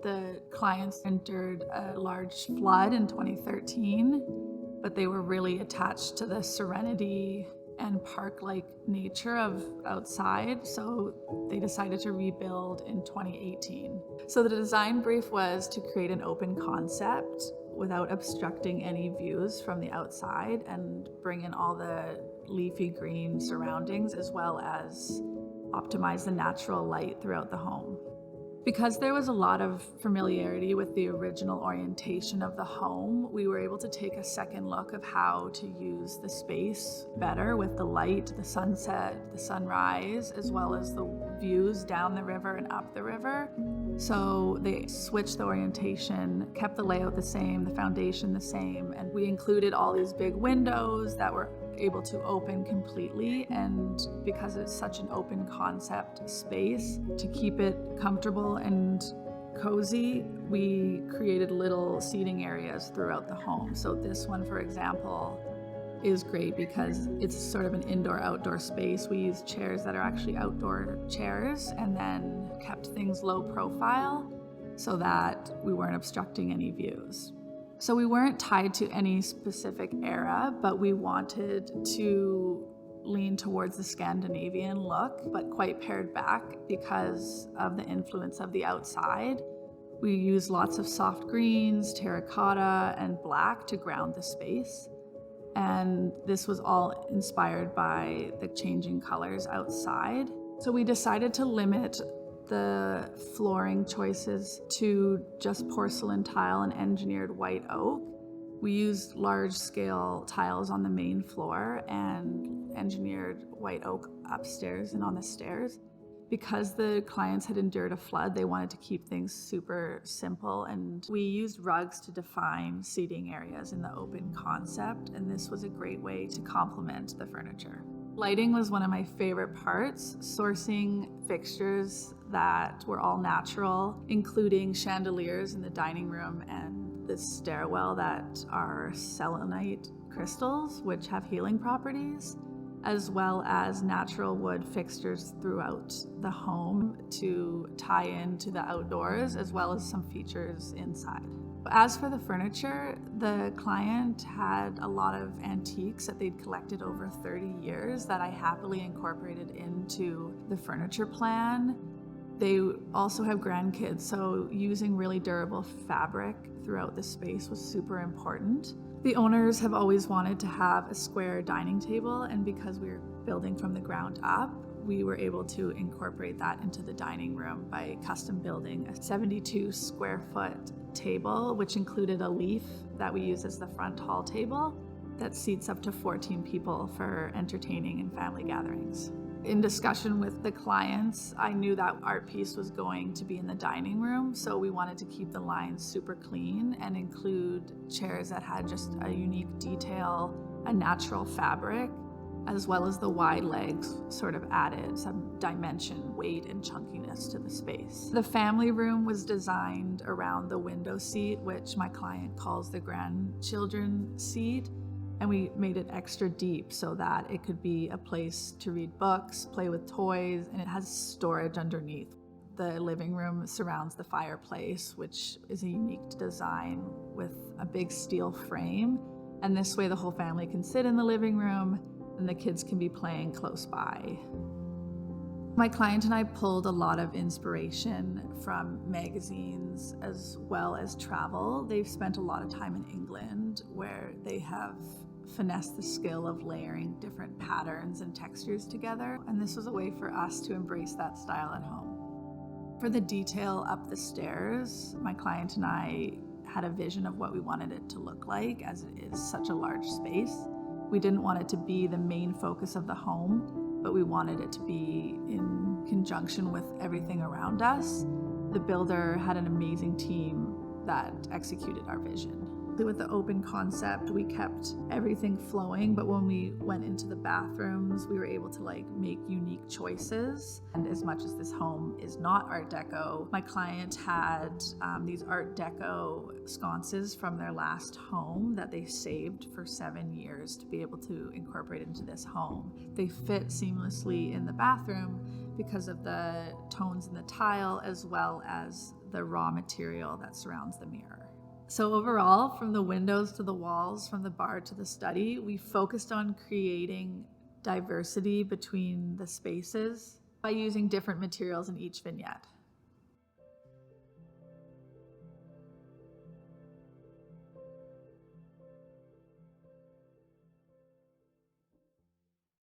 The clients entered a large flood in 2013, but they were really attached to the serenity and park-like nature of outside, so they decided to rebuild in 2018. So the design brief was to create an open concept without obstructing any views from the outside and bring in all the leafy green surroundings, as well as optimize the natural light throughout the home. Because there was a lot of familiarity with the original orientation of the home, we were able to take a second look of how to use the space better with the light, the sunset, the sunrise, as well as the views down the river and up the river. So they switched the orientation, kept the layout the same, the foundation the same, and we included all these big windows that were able to open completely. And because it's such an open concept space, to keep it comfortable and cozy, we created little seating areas throughout the home. So this one, for example, is great because it's sort of an indoor-outdoor space. We used chairs that are actually outdoor chairs and then kept things low profile so that we weren't obstructing any views. So we weren't tied to any specific era, but we wanted to lean towards the Scandinavian look, but quite pared back because of the influence of the outside. We used lots of soft greens, terracotta, and black to ground the space. And this was all inspired by the changing colors outside. So we decided to limit the flooring choices to just porcelain tile and engineered white oak. We used large-scale tiles on the main floor and engineered white oak upstairs and on the stairs. Because the clients had endured a flood, they wanted to keep things super simple, and we used rugs to define seating areas in the open concept, and this was a great way to complement the furniture. Lighting was one of my favorite parts, sourcing fixtures that were all natural, including chandeliers in the dining room and the stairwell that are selenite crystals, which have healing properties, as well as natural wood fixtures throughout the home to tie into the outdoors, as well as some features inside. As for the furniture, the client had a lot of antiques that they'd collected over 30 years that I happily incorporated into the furniture plan. They also have grandkids, so using really durable fabric throughout the space was super important. The owners have always wanted to have a square dining table, and because we were building from the ground up, we were able to incorporate that into the dining room by custom building a 72 square foot table, which included a leaf that we use as the front hall table that seats up to 14 people for entertaining and family gatherings. In discussion with the clients, I knew that art piece was going to be in the dining room, so we wanted to keep the lines super clean and include chairs that had just a unique detail, a natural fabric, as well as the wide legs sort of added some dimension, weight, and chunkiness to the space. The family room was designed around the window seat, which my client calls the grandchildren seat, and we made it extra deep so that it could be a place to read books, play with toys, and it has storage underneath. The living room surrounds the fireplace, which is a unique design with a big steel frame, and this way the whole family can sit in the living room and the kids can be playing close by. My client and I pulled a lot of inspiration from magazines as well as travel. They've spent a lot of time in England where they have finessed the skill of layering different patterns and textures together, and this was a way for us to embrace that style at home. For the detail up the stairs, my client and I had a vision of what we wanted it to look like, as it is such a large space. We didn't want it to be the main focus of the home, but we wanted it to be in conjunction with everything around us. The builder had an amazing team that executed our vision. With the open concept, we kept everything flowing, but when we went into the bathrooms, we were able to make unique choices. And as much as this home is not Art Deco, my client had these Art Deco sconces from their last home that they saved for 7 years to be able to incorporate into this home. They fit seamlessly in the bathroom because of the tones in the tile, as well as the raw material that surrounds the mirror. So overall, from the windows to the walls, from the bar to the study, we focused on creating diversity between the spaces by using different materials in each vignette.